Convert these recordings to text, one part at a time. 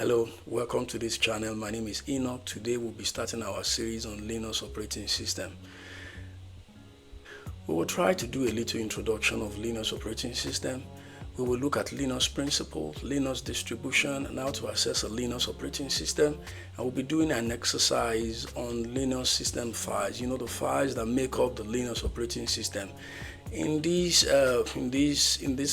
Hello, welcome to this channel. My name is Enoch. Today we'll be starting our series on Linux operating system. We will try to do a little introduction of Linux operating system. We will look at Linux principles, Linux distribution, and how to access a Linux operating system. And we'll be doing an exercise on Linux system files, the files that make up the Linux operating system. In this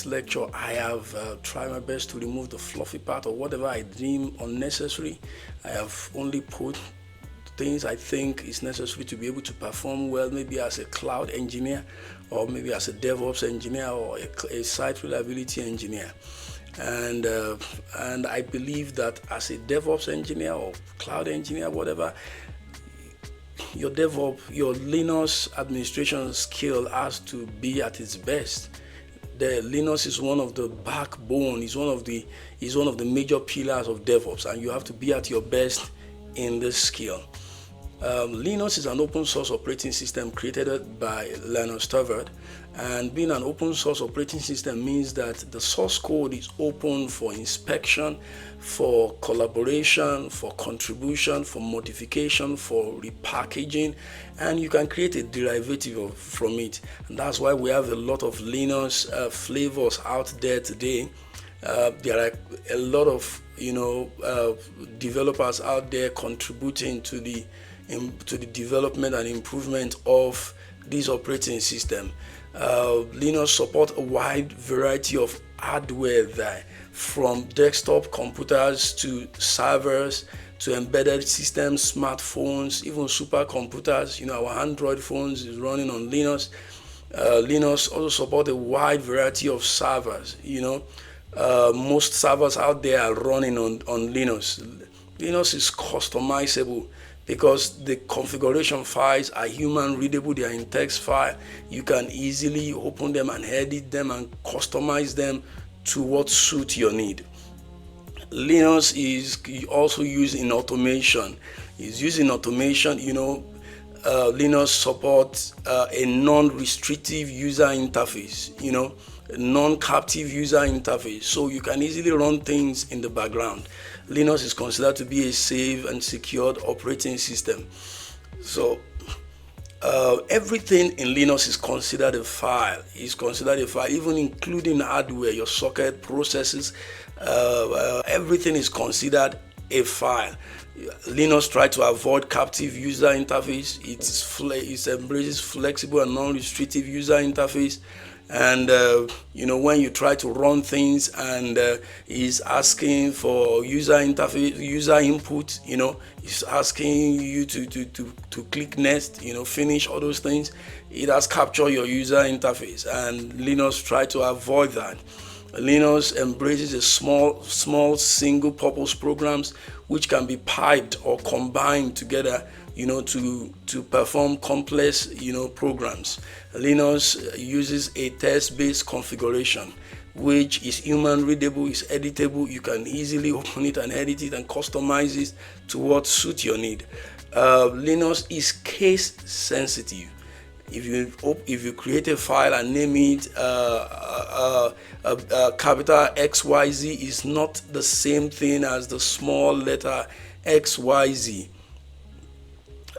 lecture, I have tried my best to remove the fluffy part or whatever I deem unnecessary. I have only put things I think is necessary to be able to perform well, maybe as a cloud engineer, or maybe as a DevOps engineer, or a site reliability engineer. And I believe that as a DevOps engineer or cloud engineer, whatever, your Linux administration skill has to be at its best. The Linux is one of the backbone, is one of the major pillars of DevOps, and you have to be at your best in this skill. Linux is an open source operating system created by Linus Torvald, and being an open source operating system means that the source code is open for inspection, for collaboration, for contribution, for modification, for repackaging, and you can create a derivative from it. And that's why we have a lot of Linux flavors out there today. There are a lot of developers out there contributing to the development and improvement of this operating system. Linux supports a wide variety of hardware there, from desktop computers to servers to embedded systems, smartphones, even supercomputers. Our Android phones is running on Linux. Linux also supports a wide variety of servers. Most servers out there are running on Linux. Linux is customizable because the configuration files are human readable. They are in text file. You can easily open them and edit them and customize them to what suits your need. Linux is also used in automation. It's used in automation. Linux supports a non-restrictive user interface, a non-captive user interface. So you can easily run things in the background. Linux is considered to be a safe and secured operating system. So everything in Linux is considered a file. Even including hardware, your socket, processes, everything is considered a file. Linux tries to avoid captive user interface. It embraces flexible and non-restrictive user interface. And when you try to run things and is asking for user interface, user input, it's asking you to click next, finish all those things. It has captured your user interface, and Linux try to avoid that. Linux embraces a small single-purpose programs which can be piped or combined together, to perform complex, programs. Linux uses a text-based configuration, which is human readable, is editable. You can easily open it and edit it and customize it to what suits your need. Linux is case sensitive. If you create a file and name it capital XYZ, is not the same thing as the small letter XYZ.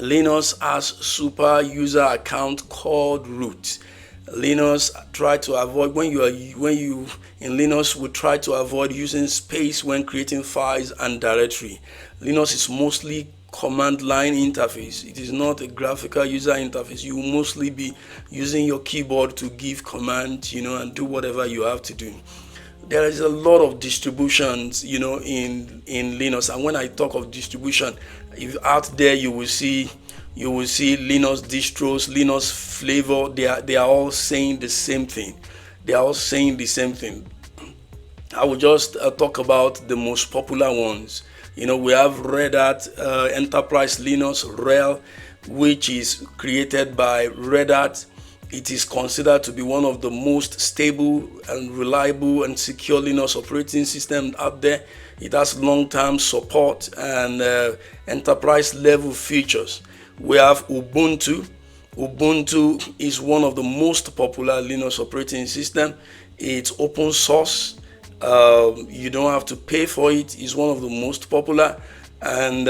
Linux has super user account called root. Linux try to avoid in Linux we try to avoid using space when creating files and directory. Linux is mostly command line interface. It is not a graphical user interface. You will mostly be using your keyboard to give commands, and do whatever you have to do. There is a lot of distributions, in Linux. And when I talk of distribution, if out there you will see Linux distros, Linux flavor. They are all saying the same thing. I will just talk about the most popular ones. We have Red Hat Enterprise Linux, RHEL, which is created by Red Hat. It is considered to be one of the most stable and reliable and secure Linux operating systems out there. It has long-term support and enterprise level features. We have Ubuntu. Ubuntu is one of the most popular Linux operating systems. It's open source. You don't have to pay for it. It's one of the most popular, and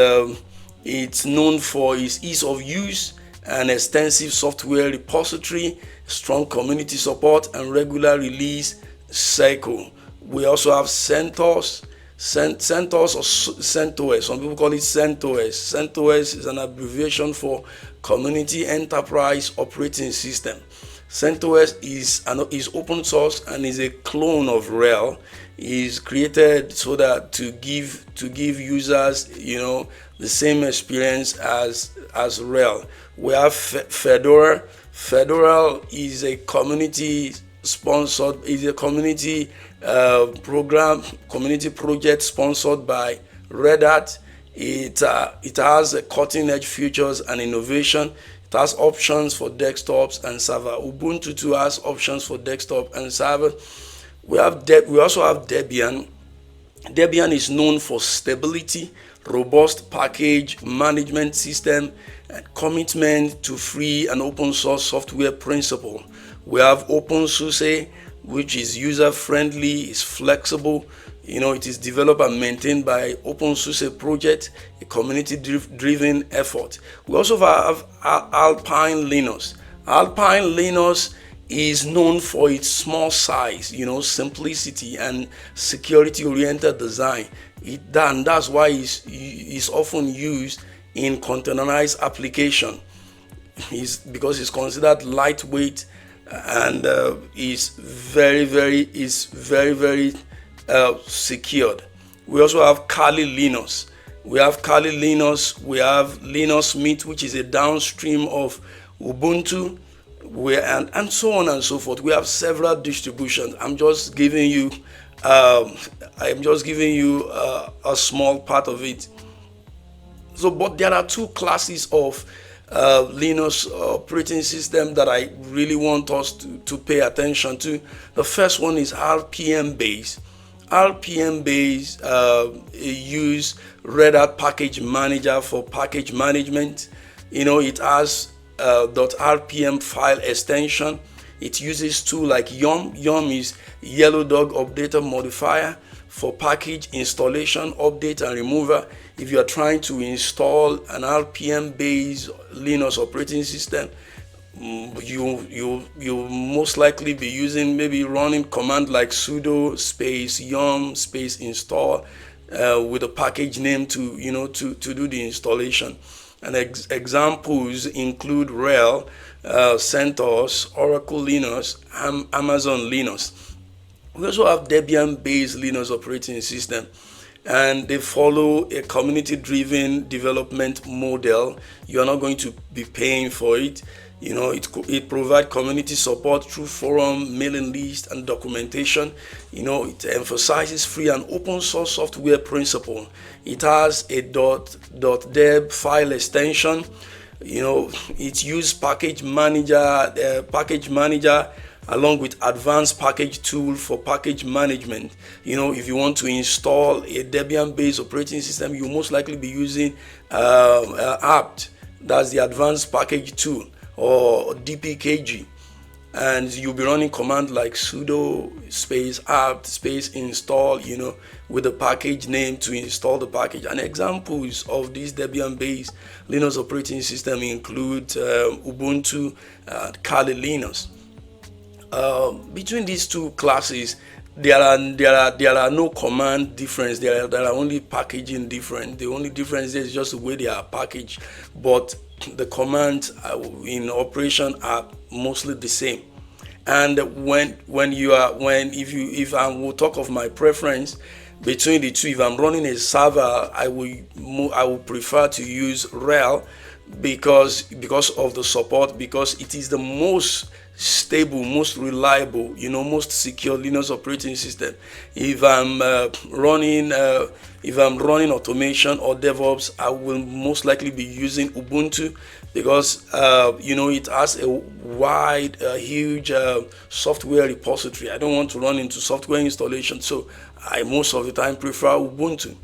it's known for its ease of use, an extensive software repository, strong community support, and regular release cycle. We also have CentOS. CentOS or CentOS. Some people call it CentOS. CentOS is an abbreviation for Community Enterprise Operating System. CentOS is open source and is a clone of RHEL. Is created so that to give users, the same experience as RHEL. We have Fedora. Fedora is a community sponsored, is a community community project sponsored by Red Hat. It has cutting edge features and innovation. It has options for desktops and server. Ubuntu too has options for desktop and server. We also have Debian. Debian is known for stability, robust package management system, and commitment to free and open source software principle. We have OpenSUSE, which is user friendly, is flexible. It is developed and maintained by OpenSUSE project, a community driven effort. We also have Alpine Linux. Alpine Linux is known for its small size, simplicity and security oriented design. And that's why it's often used in containerized application. Because it's considered lightweight and is very secured. We also have Kali Linux. We have Linux Mint, which is a downstream of Ubuntu, and so on and so forth. We have several distributions. I'm just giving you a small part of it. So, but there are two classes of Linux operating system that I really want us to pay attention to. The first one is RPM based. RPM based use Red Hat Package Manager for package management. It has .rpm file extension. It uses tools like Yum. Yum is Yellow Dog Updater Modifier for package installation, update, and removal. If you are trying to install an RPM based Linux operating system, you most likely be using, maybe running command like sudo space yum space install with a package name to do the installation. And examples include RHEL, CentOS, Oracle Linux, Amazon Linux. We also have Debian based Linux operating system, and they follow a community-driven development model. You are not going to be paying for it. It provides community support through forum, mailing list, and documentation. It emphasizes free and open source software principle. It has a .deb file extension. It uses package manager along with advanced package tool for package management. If you want to install a Debian based operating system, you most likely be using apt. That's the advanced package tool, or dpkg, and you'll be running command like sudo space apt space install, with the package name to install the package. And examples of this Debian based Linux operating system include Ubuntu and Kali Linux. Between these two classes, there are no command difference. There are only packaging different. The only difference is just the way they are packaged, but the commands in operation are mostly the same. And if I will talk of my preference between the two, if I'm running a server, I will prefer to use RHEL because of the support, because it is the most stable, most reliable, most secure Linux operating system. If I'm running automation or DevOps, I will most likely be using Ubuntu because it has a wide, huge software repository. I don't want to run into software installation, so I most of the time prefer Ubuntu.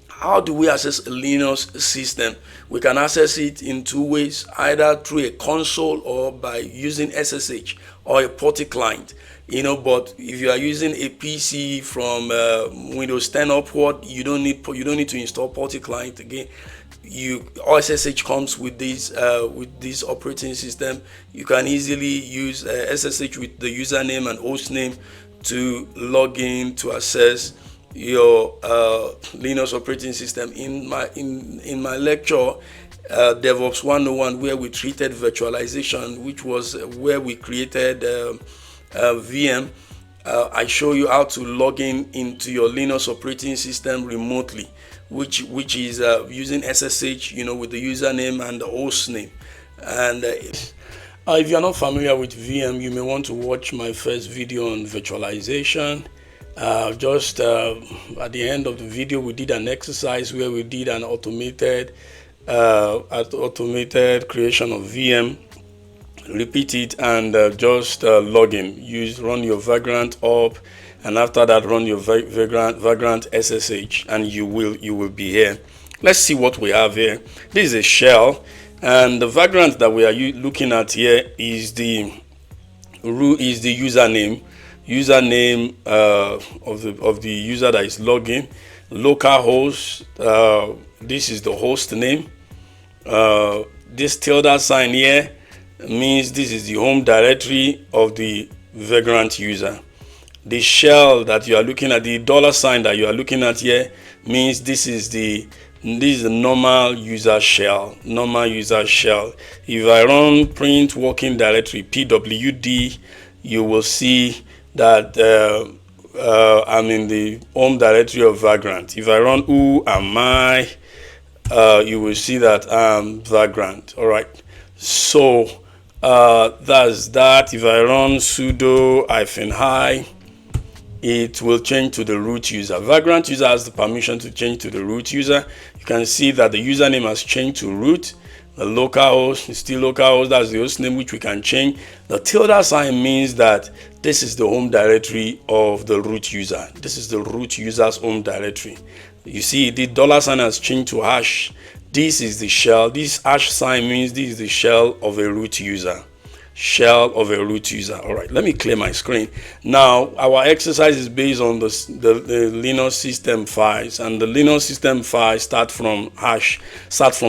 How do we access a Linux system? We can access it in two ways, either through a console or by using SSH or a POTI client. But if you are using a PC from Windows 10 upward, you don't need to install PuTTY client again. SSH comes with this operating system. You can easily use SSH with the username and host name to log in to access your Linux operating system. In my lecture, DevOps 101, where we treated virtualization, which was where we created VM, I show you how to log in into your Linux operating system remotely, which is using SSH, with the username and the host name. And if you're not familiar with VM, you may want to watch my first video on virtualization. Just at the end of the video, we did an exercise where we did an automated creation of VM. Repeat it and just log in. Run your Vagrant up, and after that run your Vagrant SSH, and you will be here. Let's see what we have here. This is a shell, and the Vagrant that we are looking at here is the username of the user that is logging. Localhost, this is the host name. This tilde sign here means this is the home directory of the Vagrant user. The shell that you are looking at, the $sign that you are looking at here, means this is the normal user shell. If I run print working directory pwd, you will see that I'm in the home directory of Vagrant. If I run who am I, you will see that I'm Vagrant. All right, so that's that. If I run sudo -hi, it will change to the root user. Vagrant user has the permission to change to the root user. You can see that the username has changed to root. The localhost is still localhost. That's the host name, which we can change. The tilde sign means that this is the home directory of the root user. This is the root user's home directory. You see, the $sign has changed to hash. This is the shell. This hash sign means this is the shell of a root user. All right, let me clear my screen. Now, our exercise is based on the Linux system files, and the Linux system files start from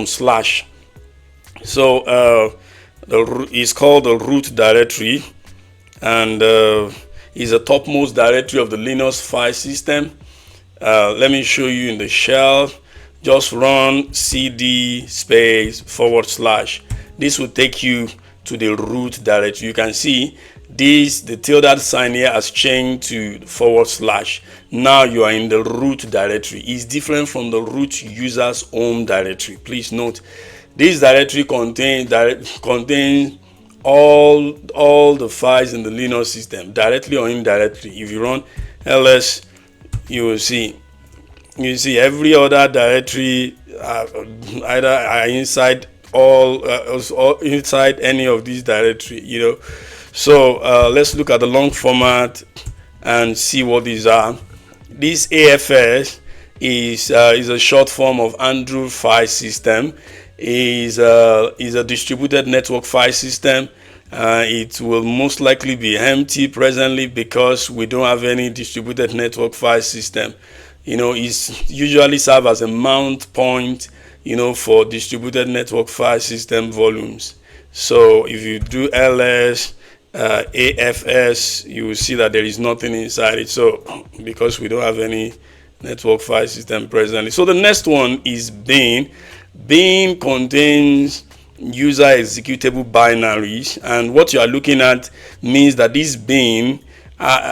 slash. So it's called the root directory, and is the topmost directory of the Linux file system. Let me show you in the shell. Just run cd // This will take you to the root directory. You can see the tilde sign here has changed to /. Now you are in the root directory. It's different from the root user's home directory. Please note, this directory contains all the files in the Linux system, directly or indirectly. If you run ls, you will see every other directory either are inside inside any of these directory. So let's look at the long format and see what these are. This AFS is a short form of Andrew File System. Is a distributed network file system. It will most likely be empty presently because we don't have any distributed network file system. It's usually serve as a mount point, for distributed network file system volumes. So if you do ls AFS, you will see that there is nothing inside it. So because we don't have any network file system presently. So the next one is bin. Bin contains user executable binaries, and what you are looking at means that this bin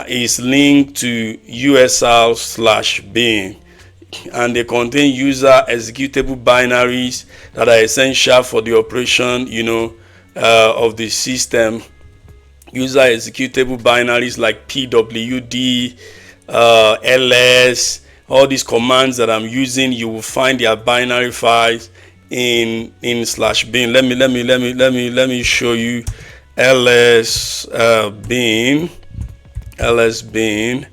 is linked to usr/bin, and they contain user executable binaries that are essential for the operation of the system. User executable binaries like pwd, ls, all these commands that I'm using, you will find their binary files in /bin. Let me show you ls bin,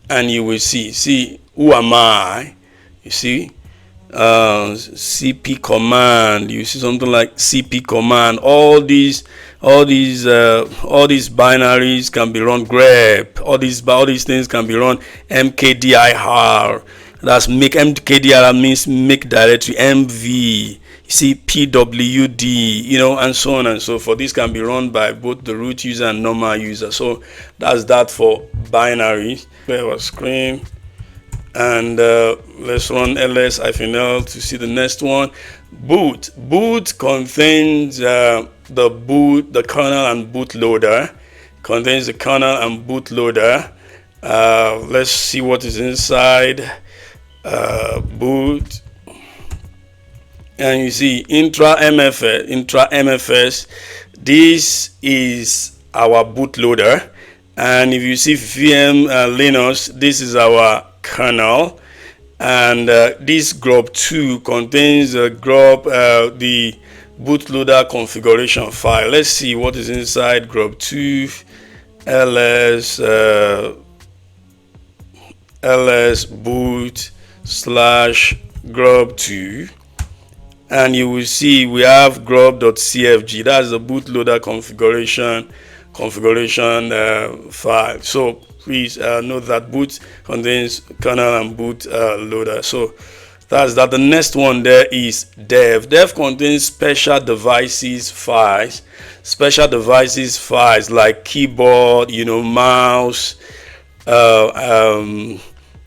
and you will see who am I. You see, cp command. You see something like cp command. All these binaries can be run. grep, all these things can be run mkdir. That's make mkdir, means make directory. mv, you see pwd, and so on and so forth. This can be run by both the root user and normal user. So that's that for binary. Our screen, and let's run ls-l to see the next one. Boot contains the kernel and bootloader. Contains the kernel and bootloader. Let's see what is inside boot. And you see intra MFS. This is our bootloader. And if you see VM Linux, this is our kernel. And this grub2 contains the bootloader configuration file. Let's see what is inside grub2. ls boot /grub2, and you will see we have grub.cfg. that's the bootloader configuration file. So please note that boot contains kernel and boot loader. So that's that. The next one there is dev. Dev contains special devices files like keyboard, mouse,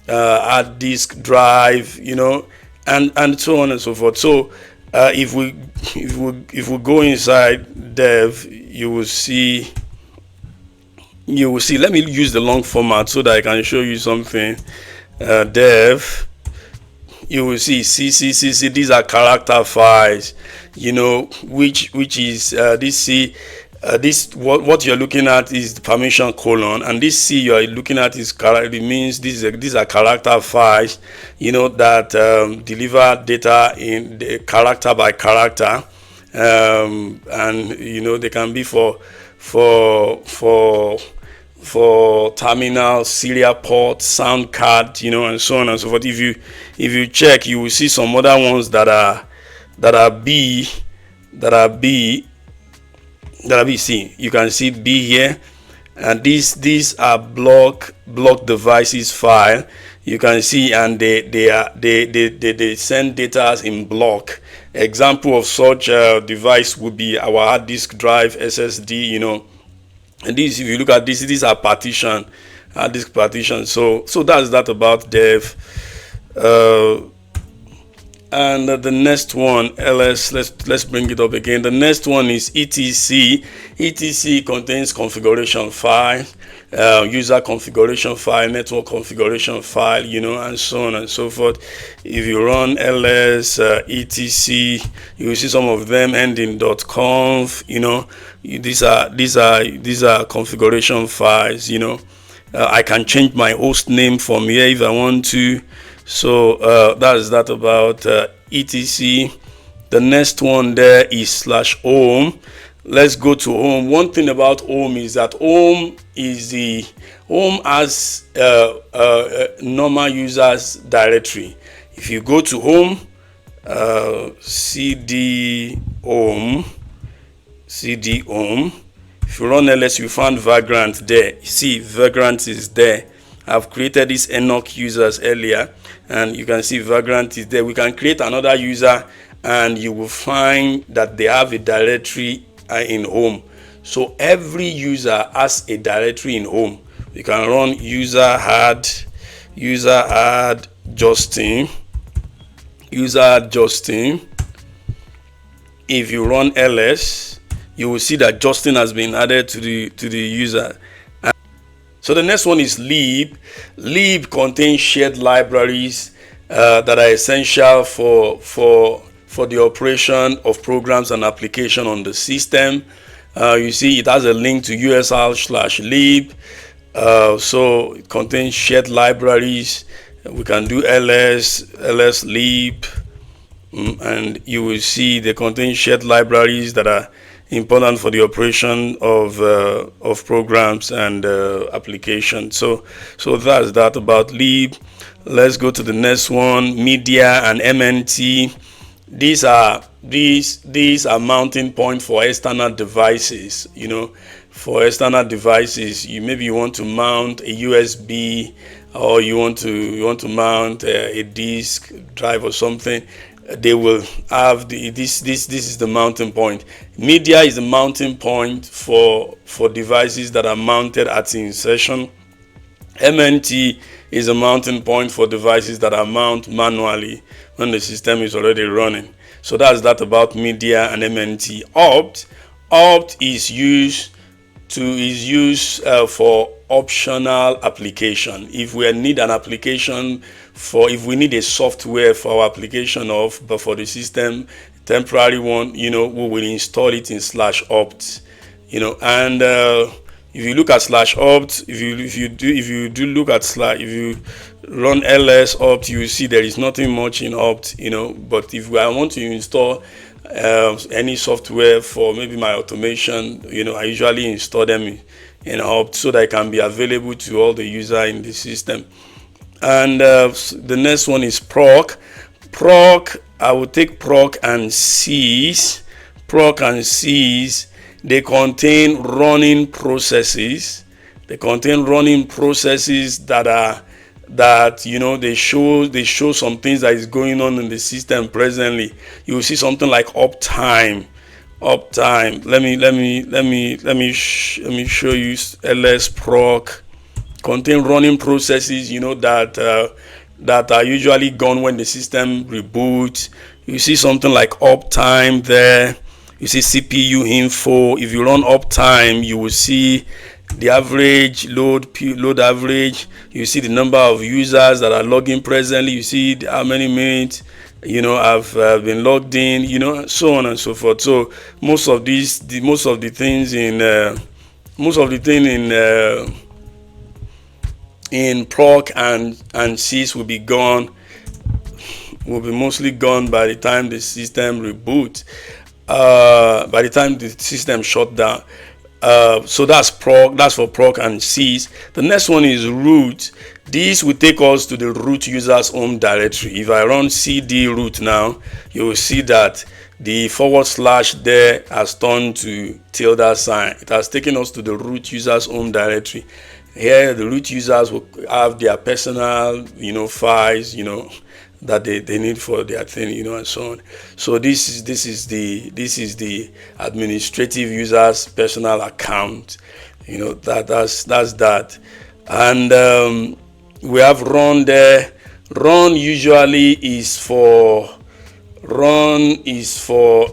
hard disk drive, and so on and so forth. So if we go inside dev, you will see. Let me use the long format so that I can show you something. Dev, you will see CC. These are character files, which is this C. This what you're looking at is the permission colon, and this C you're looking at is character. It means these are character files, that deliver data in the character by character, and they can be for terminal, serial port, sound card, and so on and so forth. If you check, you will see some other ones that are B. See, you can see B here, and these are block devices file. You can see, and they send data in block. Example of such device would be our hard disk drive, SSD, and these, if you look at this, these are partition, hard disk partition. So that's that about dev. And the next one, ls, let's bring it up again. The next one is etc. etc contains configuration file, user configuration file, network configuration file, and so on and so forth. If you run ls etc, you will see some of them end in .conf. These are configuration files. I can change my host name from here if I want to. So that's that about etc. The next one there is /home. Let's go to home. One thing about home is that home has normal users directory. If you go to home, cd home. If you run ls, you find Vagrant there. You see, Vagrant is there. I've created these Enoch users earlier, and you can see Vagrant is there. We can create another user, and you will find that they have a directory in home. So every user has a directory in home. You can run user add Justin. If you run ls, you will see that Justin has been added to the user. So the next one is lib. Lib contains shared libraries that are essential for the operation of programs and application on the system. You see, it has a link to usr/lib. So it contains shared libraries. We can do ls lib, and you will see they contain shared libraries that are important for the operation of programs and applications. So that's that about lib. Let's go to the next one, media and MNT. These are mounting point for external devices. For external devices, maybe you want to mount a USB, or you want to mount a disk drive or something. They will have this is the mounting point. Media is the mounting point for devices that are mounted at insertion. MNT is a mounting point for devices that are mounted manually when the system is already running. So that's that about media and MNT. Opt is used for optional application. If we need an application if we need a software for our application but for the system, temporary one, we will install it in /opt. And if you look at /opt, if you run ls opt, you will see there is nothing much in opt. But if I want to install any software for maybe my automation, I usually install them in opt so that it can be available to all the user in the system. And the next one is proc. I will take proc and cs. They contain running processes. They show some things that is going on in the system presently. You will see something like uptime. Let me show you ls proc. Contain running processes, that are usually gone when the system reboots. You see something like uptime there. You see CPU info. If you run uptime, you will see the average load average. You see the number of users that are logging presently. You see how many minutes have been logged in. So on and so forth. So most of the things in proc and sys will be mostly gone by the time the system reboots. By the time the system shut down. So that's for proc and sys. The next one is root. This will take us to the root user's home directory. If I run cd root now, you will see that the / there has turned to tilde sign. It has taken us to the root user's home directory. Here the root users will have their personal files that they need for their thing, and so on. So this is the administrative user's personal account. That's that. And we have run there. Run is for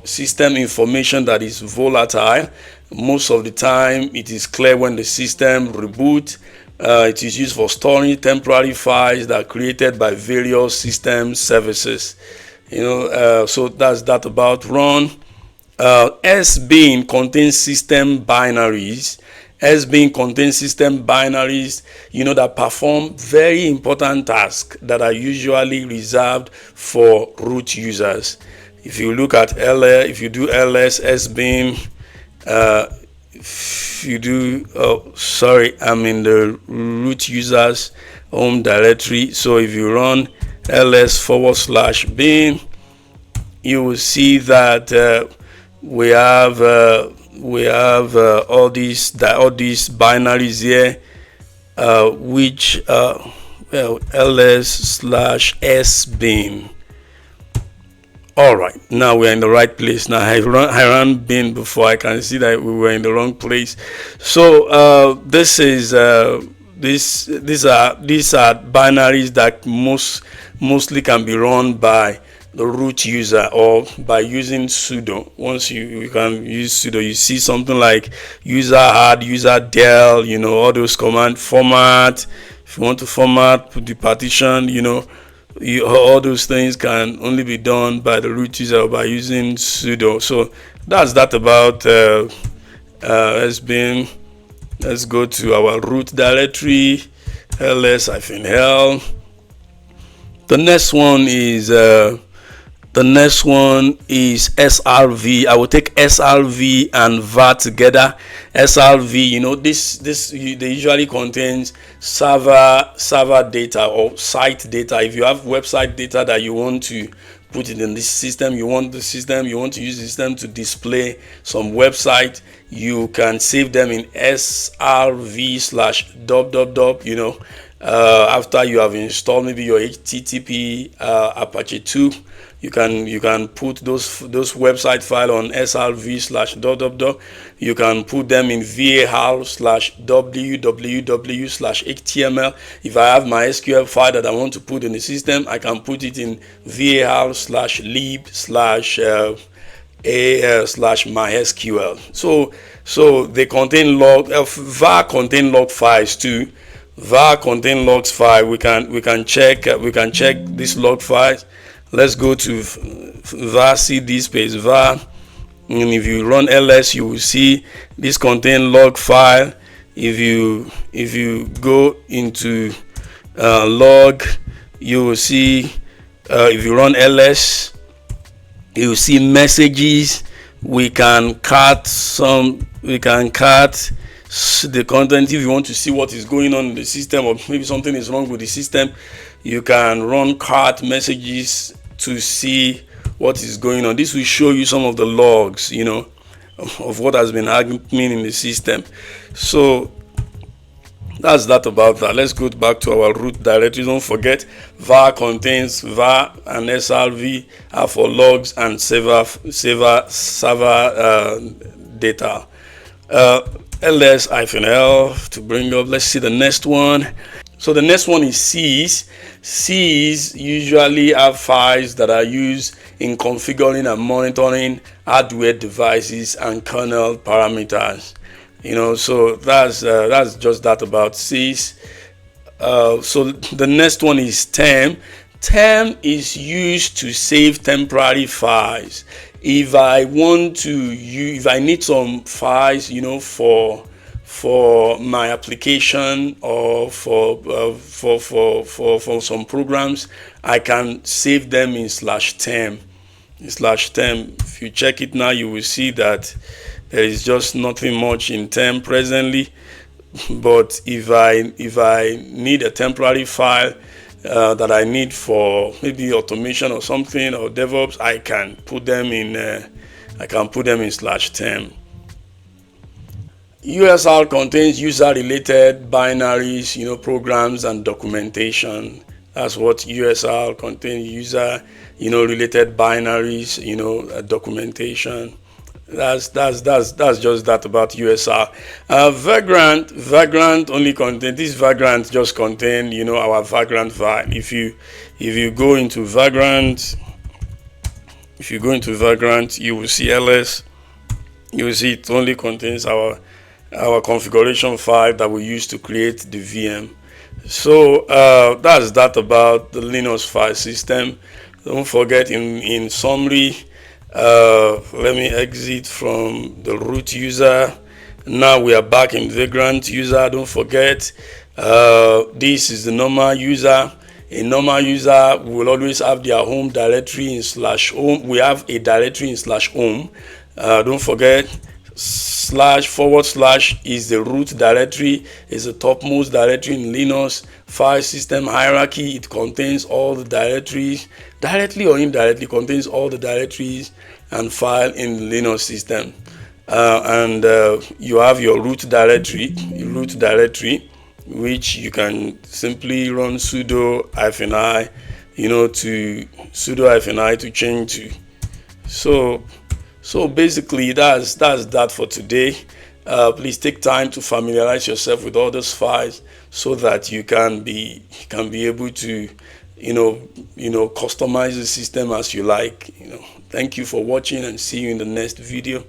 system information that is volatile. Most of the time it is clear when the system reboots. It is used for storing temporary files that are created by various system services. So that's that about run. sbin contains system binaries. That perform very important tasks that are usually reserved for root users. If you look at if you do ls sbin, I'm in the root users home directory. So if you run ls /bin, you will see that we have all these binaries here, which ls/sbin. All right, now we're in the right place. Now I ran bin before. I can see that we were in the wrong place. So these are binaries that mostly can be run by the root user or by using sudo. Once you can use sudo, you see something like user add, user del, all those command format. If you want to format the partition, all those things can only be done by the root user by using sudo. So that's that about sbin. Let's go to our root directory, ls-l. The next one is The next one is SRV. I will take SRV and var together. SRV, you know, they usually contains server data or site data. If you have website data that you want to put it in this system, you want to use the system to display some website, you can save them in srv/dub, you know, after you have installed maybe your HTTP Apache 2. You can put those website file on srv/dub. You can put them in var/www/html. If I have my SQL file that I want to put in the system, I can put it in var/lib/a/mysql. So they contain var contain log files too. var contain logs file. We can check this log files. Let's go to var cd space var, and if you run ls, you will see this contain log file. If you go into log, you will see if you run ls, you will see messages. We can cut the content. If you want to see what is going on in the system, or maybe something is wrong with the system, you can run cut messages to see what is going on. This will show you some of the logs, you know, of what has been happening in the system. So that's that about that. Let's go back to our root directory. Don't forget, var contains var and srv are for logs and server data. ls-l to bring up. Let's see the next one. So the next one is Cs. Cs usually have files that are used in configuring and monitoring hardware devices and kernel parameters. You know, so that's just that about Cs. So the next one is temp. Temp is used to save temporary files. If I need some files, you know, for my application or for some programs, I can save them in /temp. If you check it now, you will see that there is just nothing much in temp presently. But if I need a temporary file that I need for maybe automation or something, or DevOps, I can put them in /temp. USR contains user-related binaries, you know, programs and documentation. That's what USR contains: user, you know, related binaries, you know, documentation. That's just that about USR. Vagrant only contain, this Vagrant just contain, you know, our Vagrant file. If you go into Vagrant, you will see ls. You will see it only contains our configuration file that we use to create the VM. So that's that about the Linux file system. Don't forget, in summary, let me exit from the root user. Now we are back in Vagrant user. Don't forget, this is the normal user. A normal user will always have their home directory in /home. We have a directory in /home. Don't forget, // is the root directory, is the topmost directory in Linux file system hierarchy. It contains all the directories, directly or indirectly contains all the directories and file in the Linux system. You have your root directory, which you can simply run sudo -i, you know, to sudo -i to change to. So basically, that's that for today. Please take time to familiarize yourself with all those files so that you can be able to, you know, customize the system as you like. You know. Thank you for watching, and see you in the next video.